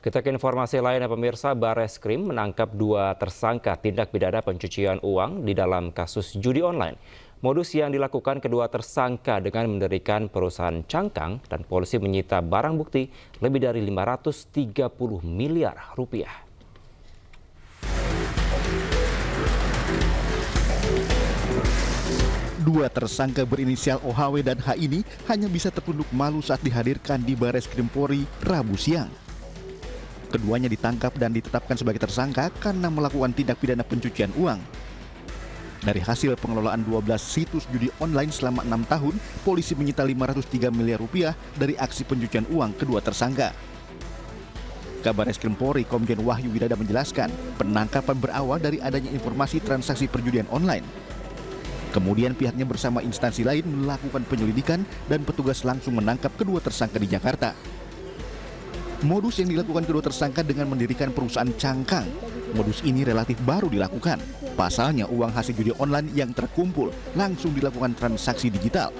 Kita ke informasi lainnya, pemirsa. Bareskrim menangkap 2 tersangka tindak pidana pencucian uang di dalam kasus judi online. Modus yang dilakukan kedua tersangka dengan mendirikan perusahaan cangkang, dan polisi menyita barang bukti lebih dari 530 miliar rupiah. Dua tersangka berinisial OHW dan H ini hanya bisa tertunduk malu saat dihadirkan di Bareskrim Polri Rabu siang. Keduanya ditangkap dan ditetapkan sebagai tersangka karena melakukan tindak pidana pencucian uang. Dari hasil pengelolaan 12 situs judi online selama 6 tahun, polisi menyita 503 miliar rupiah dari aksi pencucian uang kedua tersangka. Kabar Reskrim Polri Komjen Wahyu Widada menjelaskan, penangkapan berawal dari adanya informasi transaksi perjudian online. Kemudian pihaknya bersama instansi lain melakukan penyelidikan dan petugas langsung menangkap kedua tersangka di Jakarta. Modus yang dilakukan kedua tersangka dengan mendirikan perusahaan cangkang. Modus ini relatif baru dilakukan. Pasalnya uang hasil judi online yang terkumpul langsung dilakukan transaksi digital.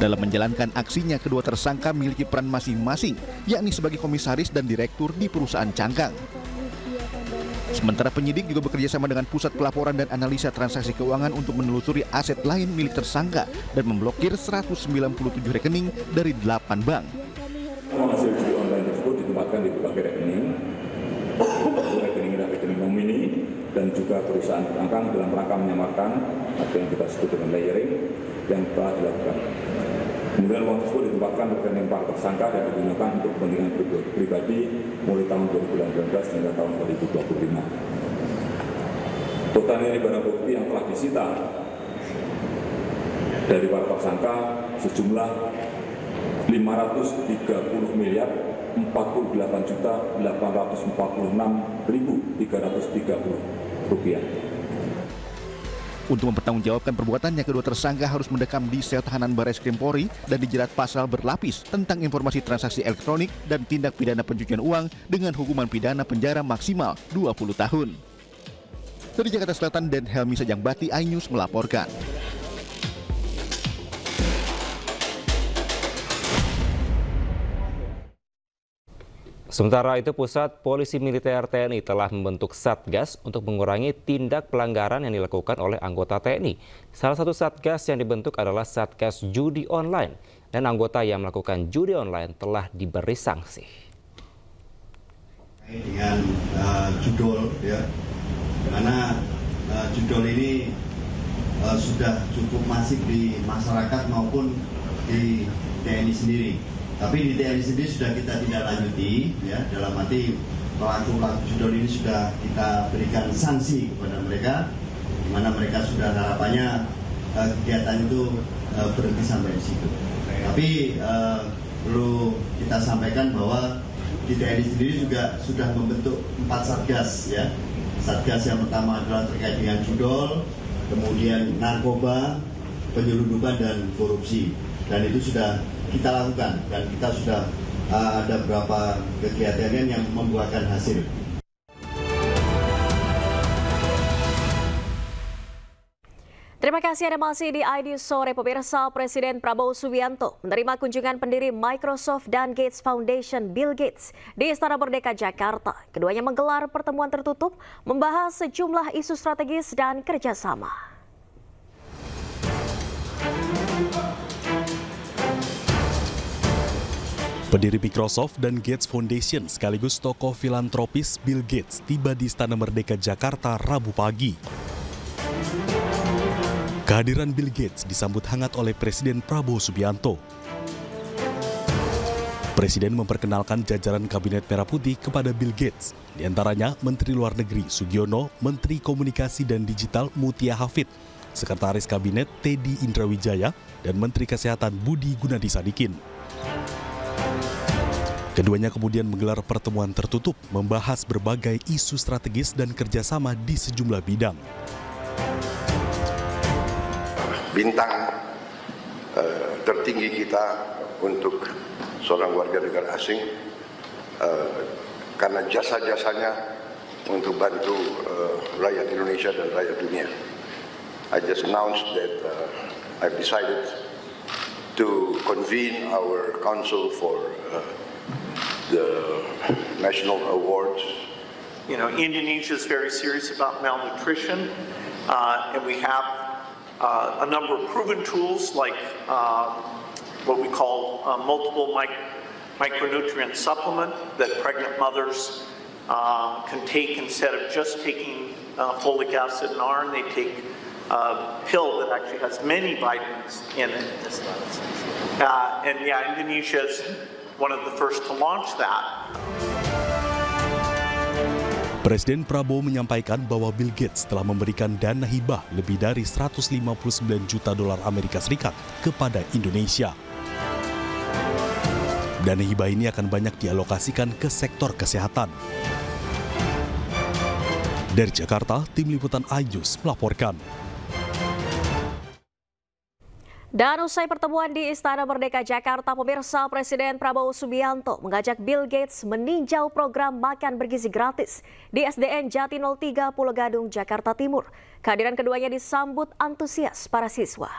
Dalam menjalankan aksinya, kedua tersangka memiliki peran masing-masing, yakni sebagai komisaris dan direktur di perusahaan cangkang. Sementara penyidik juga bekerja sama dengan Pusat Pelaporan dan Analisa Transaksi Keuangan untuk menelusuri aset lain milik tersangka dan memblokir 197 rekening dari 8 bank. Hasil judi online tersebut ditempatkan di berbagai rekening, rekening nomini, dan juga perusahaan cangkang dalam rangka menyamarkan atau yang kita sebut dengan layering yang telah dilakukan. Kemudian uang tersebut ditempatkan di rekening para tersangka dan digunakan untuk kepentingan pribadi mulai tahun 2019 hingga tahun 2025. Total nilai barang bukti yang telah disita dari para tersangka sejumlah 530 miliar 48.846.330 rupiah. Untuk mempertanggungjawabkan perbuatannya, kedua tersangka harus mendekam di sel tahanan Bareskrim Polri dan dijerat pasal berlapis tentang informasi transaksi elektronik dan tindak pidana pencucian uang dengan hukuman pidana penjara maksimal 20 tahun. Dari Jakarta Selatan, Den Helmi Sajangbati, iNews melaporkan. Sementara itu, Pusat Polisi Militer TNI telah membentuk Satgas untuk mengurangi tindak pelanggaran yang dilakukan oleh anggota TNI. Salah satu Satgas yang dibentuk adalah Satgas Judi Online, dan anggota yang melakukan judi online telah diberi sanksi. Dengan judol, ya, mana judol ini sudah cukup masif di masyarakat maupun di TNI sendiri. Tapi di TNI sendiri sudah kita tidak lanjuti, ya, dalam arti pelaku-pelaku judol ini sudah kita berikan sanksi kepada mereka, di mana mereka sudah harapannya kegiatan itu berhenti sampai di situ. Tapi perlu kita sampaikan bahwa di TNI sendiri juga sudah membentuk 4 satgas, ya. Satgas yang pertama adalah terkait dengan judol, kemudian narkoba, penyelundupan dan korupsi, dan itu sudah kita lakukan dan kita sudah ada beberapa kegiatan yang membuahkan hasil. Terima kasih Anda masih di iNews Sore. Pemirsa, Presiden Prabowo Subianto menerima kunjungan pendiri Microsoft dan Gates Foundation Bill Gates di Istana Merdeka Jakarta. Keduanya menggelar pertemuan tertutup membahas sejumlah isu strategis dan kerjasama. Pendiri Microsoft dan Gates Foundation sekaligus tokoh filantropis Bill Gates tiba di Istana Merdeka Jakarta Rabu pagi. Kehadiran Bill Gates disambut hangat oleh Presiden Prabowo Subianto. Presiden memperkenalkan jajaran Kabinet Merah Putih kepada Bill Gates, di antaranya Menteri Luar Negeri Sugiono, Menteri Komunikasi dan Digital Mutia Hafid, Sekretaris Kabinet Teddy Indrawijaya, dan Menteri Kesehatan Budi Gunadi Sadikin. Keduanya kemudian menggelar pertemuan tertutup membahas berbagai isu strategis dan kerjasama di sejumlah bidang. Bintang tertinggi kita untuk seorang warga negara asing karena jasa-jasanya untuk bantu rakyat Indonesia dan rakyat dunia. I just announced that I've decided to convene our council for the national awards. You know, Indonesia is very serious about malnutrition, and we have a number of proven tools like what we call multiple micronutrient supplement that pregnant mothers can take instead of just taking folic acid and iron. They take a pill that actually has many vitamins in it. And yeah, Indonesia is one of the first to launch that. Presiden Prabowo menyampaikan bahwa Bill Gates telah memberikan dana hibah lebih dari 159 juta dolar Amerika Serikat kepada Indonesia. Dana hibah ini akan banyak dialokasikan ke sektor kesehatan. Dari Jakarta, Tim Liputan iNews melaporkan. Dan usai pertemuan di Istana Merdeka Jakarta, pemirsa, Presiden Prabowo Subianto mengajak Bill Gates meninjau program makan bergizi gratis di SDN Jati 03 Pulau Gadung, Jakarta Timur. Kehadiran keduanya disambut antusias para siswa.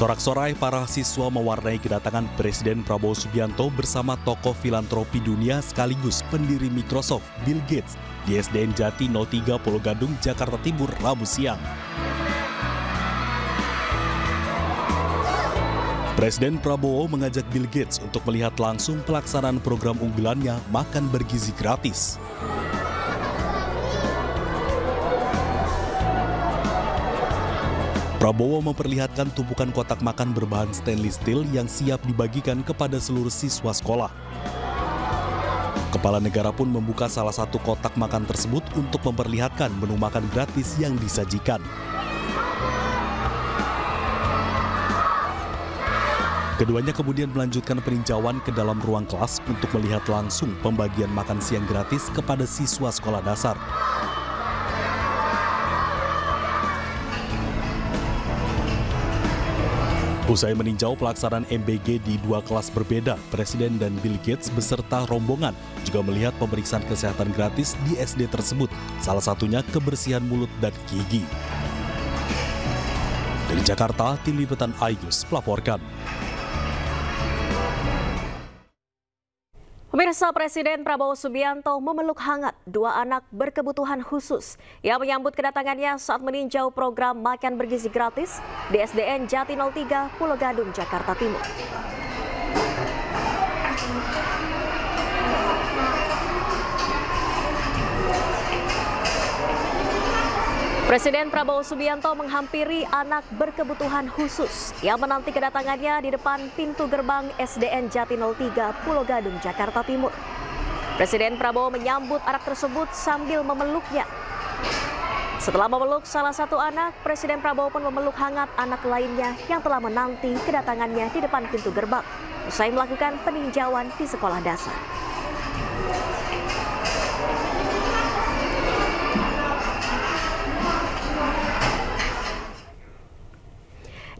Sorak-sorai para siswa mewarnai kedatangan Presiden Prabowo Subianto bersama tokoh filantropi dunia sekaligus pendiri Microsoft, Bill Gates, di SDN Jati 03 Pulau Gadung, Jakarta Timur, Rabu siang. Presiden Prabowo mengajak Bill Gates untuk melihat langsung pelaksanaan program unggulannya makan bergizi gratis. Prabowo memperlihatkan tumpukan kotak makan berbahan stainless steel yang siap dibagikan kepada seluruh siswa sekolah. Kepala negara pun membuka salah satu kotak makan tersebut untuk memperlihatkan menu makan gratis yang disajikan. Keduanya kemudian melanjutkan peninjauan ke dalam ruang kelas untuk melihat langsung pembagian makan siang gratis kepada siswa sekolah dasar. Usai meninjau pelaksanaan MBG di dua kelas berbeda, Presiden dan Bill Gates beserta rombongan juga melihat pemeriksaan kesehatan gratis di SD tersebut, salah satunya kebersihan mulut dan gigi. Dari Jakarta, Tim Liputan iNews melaporkan. Pemirsa, Presiden Prabowo Subianto memeluk hangat dua anak berkebutuhan khusus yang menyambut kedatangannya saat meninjau program makan bergizi gratis di SDN Jati 03 Pulau Gadung, Jakarta Timur. Presiden Prabowo Subianto menghampiri anak berkebutuhan khusus yang menanti kedatangannya di depan pintu gerbang SDN Jati 03 Pulau Gadung, Jakarta Timur. Presiden Prabowo menyambut anak tersebut sambil memeluknya. Setelah memeluk salah satu anak, Presiden Prabowo pun memeluk hangat anak lainnya yang telah menanti kedatangannya di depan pintu gerbang, usai melakukan peninjauan di sekolah dasar.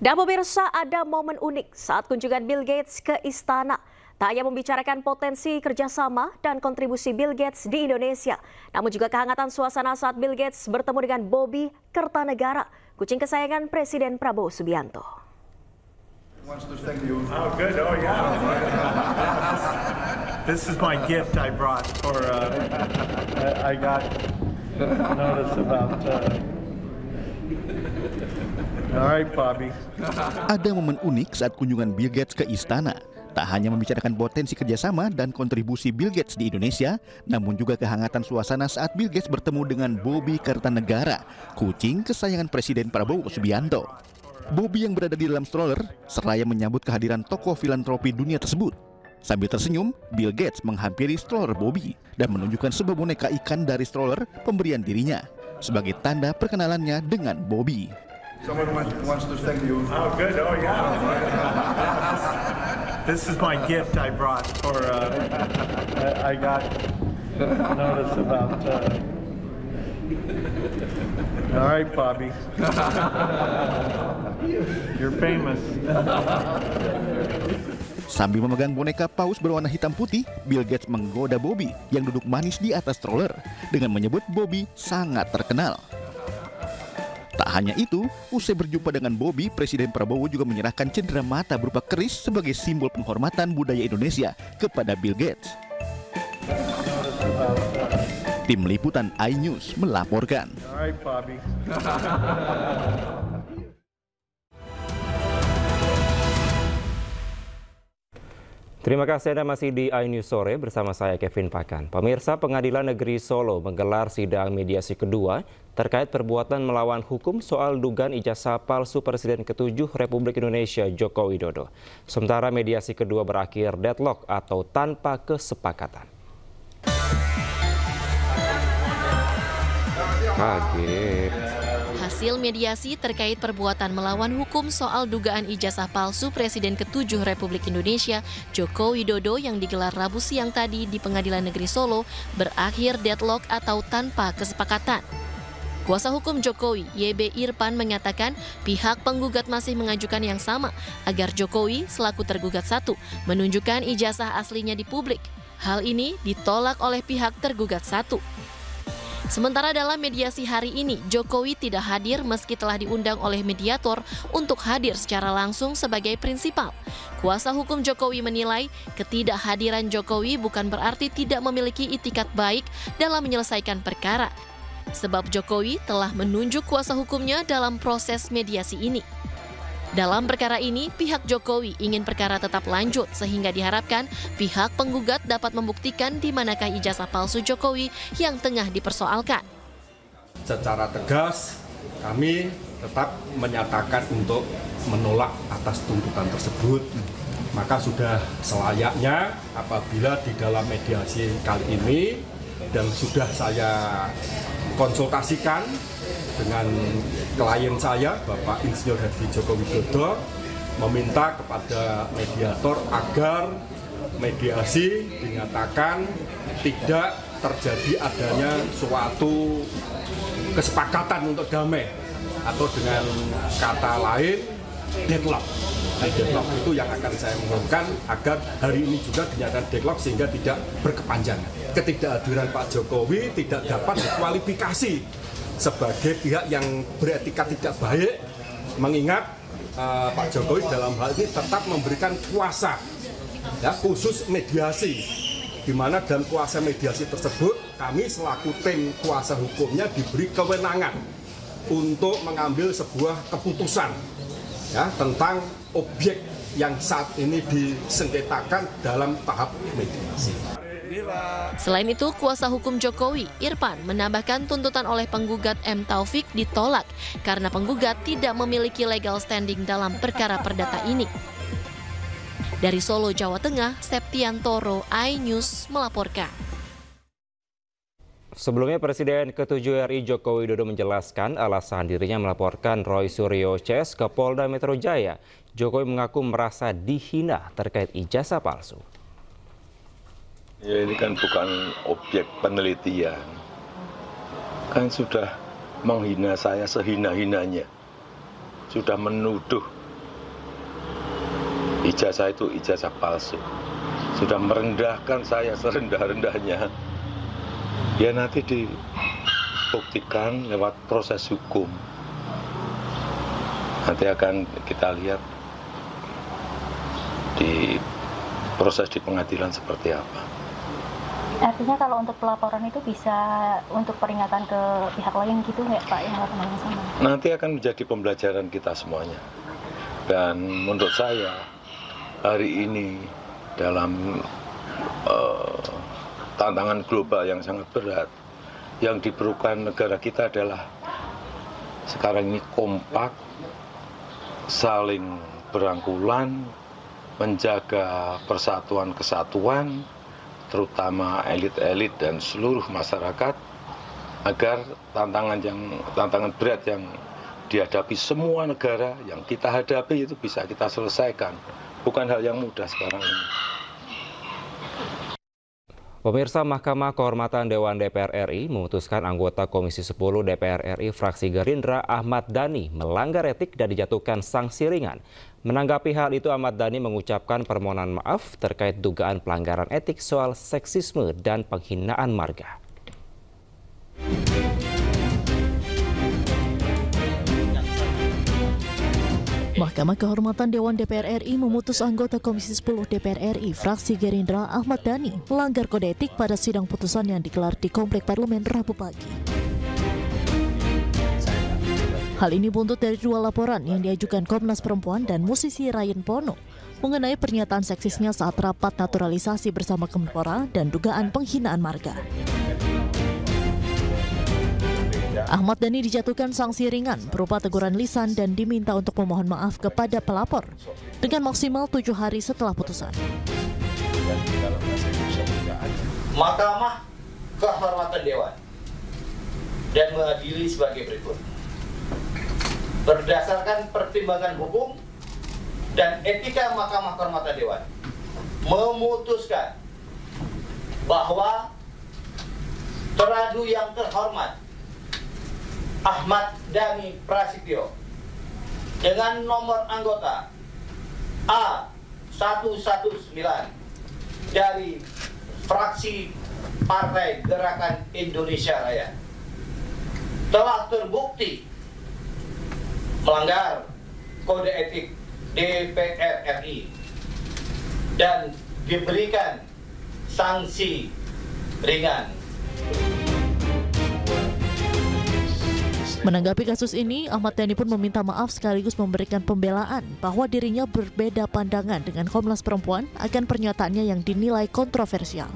Dan pemirsa, ada momen unik saat kunjungan Bill Gates ke istana. Tak hanya membicarakan potensi kerjasama dan kontribusi Bill Gates di Indonesia, namun juga kehangatan suasana saat Bill Gates bertemu dengan Bobby Kertanegara, kucing kesayangan Presiden Prabowo Subianto. Oh, good. Oh, yeah. This is my gift I brought for, I got notice about, all right, Bobby. Ada momen unik saat kunjungan Bill Gates ke istana. Tak hanya membicarakan potensi kerjasama dan kontribusi Bill Gates di Indonesia, namun juga kehangatan suasana saat Bill Gates bertemu dengan Bobby Kertanegara, kucing kesayangan Presiden Prabowo Subianto. Bobby yang berada di dalam stroller seraya menyambut kehadiran tokoh filantropi dunia tersebut. Sambil tersenyum, Bill Gates menghampiri stroller Bobby dan menunjukkan sebuah boneka ikan dari stroller pemberian dirinya sebagai tanda perkenalannya dengan Bobby. Someone wants to thank you. Oh, good. Oh, yeah. This is my gift I brought for, I got notice about, all right, Bobby. You're famous. Sambil memegang boneka paus berwarna hitam putih, Bill Gates menggoda Bobby yang duduk manis di atas stroller dengan menyebut Bobby sangat terkenal. Tak hanya itu, usai berjumpa dengan Bobby, Presiden Prabowo juga menyerahkan cendera mata berupa keris sebagai simbol penghormatan budaya Indonesia kepada Bill Gates. Tim Liputan iNews melaporkan. Terima kasih Anda masih di iNews Sore bersama saya Kevin Pakan. Pemirsa, Pengadilan Negeri Solo menggelar sidang mediasi kedua terkait perbuatan melawan hukum soal dugaan ijazah palsu Presiden ke-7 Republik Indonesia Joko Widodo. Sementara mediasi kedua berakhir deadlock atau tanpa kesepakatan. Kaget. Hasil mediasi terkait perbuatan melawan hukum soal dugaan ijazah palsu Presiden ke-7 Republik Indonesia Joko Widodo yang digelar Rabu siang tadi di Pengadilan Negeri Solo berakhir deadlock atau tanpa kesepakatan. Kuasa hukum Jokowi, YB Irpan, mengatakan pihak penggugat masih mengajukan yang sama agar Jokowi selaku tergugat 1 menunjukkan ijazah aslinya di publik. Hal ini ditolak oleh pihak tergugat 1. Sementara dalam mediasi hari ini, Jokowi tidak hadir meski telah diundang oleh mediator untuk hadir secara langsung sebagai prinsipal. Kuasa hukum Jokowi menilai ketidakhadiran Jokowi bukan berarti tidak memiliki itikat baik dalam menyelesaikan perkara, sebab Jokowi telah menunjuk kuasa hukumnya dalam proses mediasi ini. Dalam perkara ini, pihak Jokowi ingin perkara tetap lanjut sehingga diharapkan pihak penggugat dapat membuktikan di manakah ijazah palsu Jokowi yang tengah dipersoalkan. Secara tegas, kami tetap menyatakan untuk menolak atas tuntutan tersebut. Maka sudah selayaknya apabila di dalam mediasi kali ini dan sudah saya konsultasikan dengan klien saya, Bapak Insinyur Haji Joko Widodo, meminta kepada mediator agar mediasi dinyatakan tidak terjadi adanya suatu kesepakatan untuk damai atau dengan kata lain deadlock. Deadlock itu yang akan saya mohonkan agar hari ini juga dinyatakan deadlock sehingga tidak berkepanjangan. Ketidakhadiran Pak Jokowi tidak dapat dikualifikasi sebagai pihak yang beretika tidak baik, mengingat Pak Jokowi dalam hal ini tetap memberikan kuasa, ya, khusus mediasi, di mana dalam kuasa mediasi tersebut kami selaku tim kuasa hukumnya diberi kewenangan untuk mengambil sebuah keputusan, ya, tentang objek yang saat ini disengketakan dalam tahap mediasi. Selain itu, kuasa hukum Jokowi, Irpan, menambahkan tuntutan oleh penggugat M. Taufik ditolak karena penggugat tidak memiliki legal standing dalam perkara perdata ini. Dari Solo, Jawa Tengah, Septiantoro, iNews melaporkan. Sebelumnya Presiden ke-7 RI Joko Widodo menjelaskan alasan dirinya melaporkan Roy Suryo CS ke Polda Metro Jaya. Jokowi mengaku merasa dihina terkait ijazah palsu. Ya, ini kan bukan objek penelitian, kan sudah menghina saya sehina-hinanya, sudah menuduh ijazah itu ijazah palsu, sudah merendahkan saya serendah-rendahnya. Ya nanti dibuktikan lewat proses hukum, nanti akan kita lihat di proses di pengadilan seperti apa. Artinya kalau untuk pelaporan itu bisa untuk peringatan ke pihak lain gitu nggak Pak, yang lakukan sama? Nanti akan menjadi pembelajaran kita semuanya. Dan menurut saya hari ini dalam tantangan global yang sangat berat, yang diperlukan negara kita adalah sekarang ini kompak, saling berangkulan, menjaga persatuan kesatuan, terutama elit-elit dan seluruh masyarakat, agar tantangan berat yang dihadapi semua negara yang kita hadapi itu bisa kita selesaikan. Bukan hal yang mudah sekarang ini. Pemirsa, Mahkamah Kehormatan Dewan DPR RI memutuskan anggota Komisi 10 DPR RI fraksi Gerindra Ahmad Dhani melanggar etik dan dijatuhkan sanksi ringan. Menanggapi hal itu, Ahmad Dhani mengucapkan permohonan maaf terkait dugaan pelanggaran etik soal seksisme dan penghinaan marga. Mahkamah Kehormatan Dewan DPR RI memutus anggota Komisi 10 DPR RI fraksi Gerindra Ahmad Dhani melanggar kode etik pada sidang putusan yang digelar di Komplek Parlemen Rabu pagi. Hal ini buntut dari 2 laporan yang diajukan Komnas Perempuan dan musisi Ryan Pono mengenai pernyataan seksisnya saat rapat naturalisasi bersama Kemenpora dan dugaan penghinaan marga. Ahmad Dhani dijatuhkan sanksi ringan berupa teguran lisan dan diminta untuk memohon maaf kepada pelapor dengan maksimal 7 hari setelah putusan. Mahkamah Kehormatan Dewan dan mengadili sebagai berikut. Berdasarkan pertimbangan hukum dan etika Mahkamah Kehormatan Dewan memutuskan bahwa teradu yang terhormat Ahmad Dhani Prasetyo dengan nomor anggota A119 dari fraksi Partai Gerakan Indonesia Raya telah terbukti melanggar kode etik DPR RI dan diberikan sanksi ringan. Menanggapi kasus ini, Ahmad Dhani pun meminta maaf sekaligus memberikan pembelaan bahwa dirinya berbeda pandangan dengan Komnas Perempuan akan pernyataannya yang dinilai kontroversial.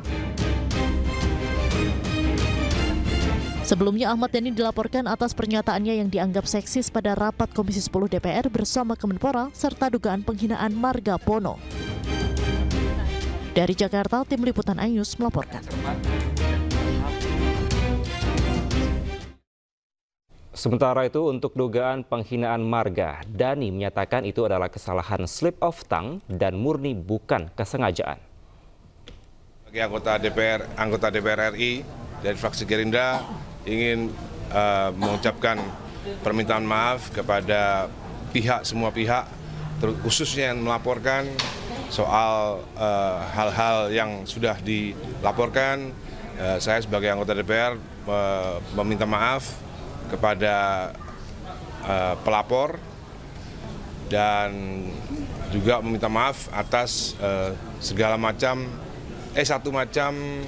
Sebelumnya, Ahmad Dhani dilaporkan atas pernyataannya yang dianggap seksis pada rapat Komisi 10 DPR bersama Kemenpora serta dugaan penghinaan marga Pono. Dari Jakarta, Tim Liputan iNews melaporkan. Sementara itu, untuk dugaan penghinaan marga, Dhani menyatakan itu adalah kesalahan slip of tongue dan murni bukan kesengajaan. Bagi anggota DPR RI dari fraksi Gerindra ingin mengucapkan permintaan maaf kepada semua pihak, khususnya yang melaporkan soal hal-hal yang sudah dilaporkan. Saya sebagai anggota DPR meminta maaf kepada pelapor dan juga meminta maaf atas segala macam satu macam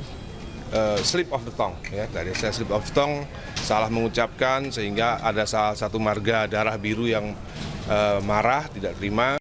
slip of the tongue ya. Tadi saya slip of the tongue, salah mengucapkan sehingga ada salah satu marga darah biru yang marah, tidak terima.